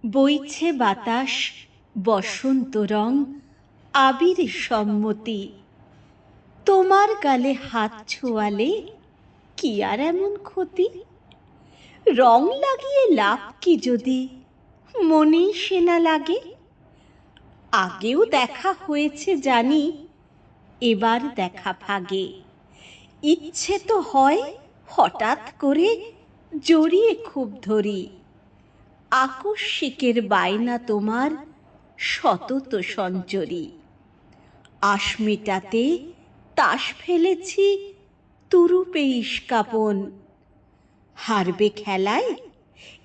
বইছে বাতাস বসন্ত রং, আবিরে সম্মতি। তোমার গালে হাত ছোঁয়ালে কি আর এমন ক্ষতি? রং লাগিয়ে লাভ কি যদি মনেই সে না লাগে? আগেও দেখা হয়েছে জানি, এবার দেখা ভাগে। ইচ্ছে তো হয় হঠাৎ করে জড়িয়ে খুব ধরি। আকস্মিকের বায়না তোমার সতত সঞ্চরী। আশ মেটাতে তাস ফেলেছি তুরুপে ইস্কাপন। হারবে খেলায়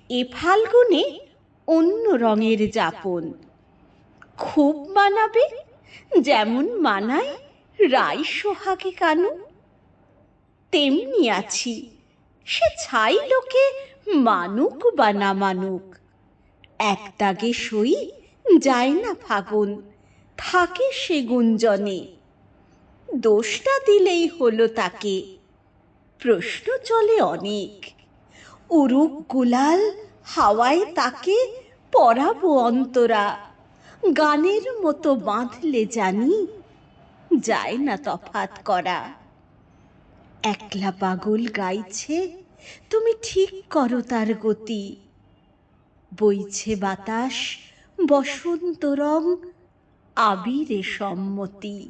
এ ফাল্গুনে অন্য রঙের যাপন। খুব মানাবে যেমন মানায় রাই সোহাগে কানু। তেমনি আছি, সে ছাই লোকে মানুক বা না মানুক। এক দাগে সই যায় না ফাগুন, থাকে সে গুঞ্জনে। দোষটা দিলেই হলো তাকে, প্রশ্ন চলে অনেক। উরুক গুলাল হাওয়ায় তাকে পরাবো অন্তরা। গানের মতো বাঁধলে জানি যায় না তফাৎ করা। একলা পাগল গাইছে, তুমি ঠিক করো তার গতি। বইছে বাতাস বসন্ত রং, আবিরে সম্মতি।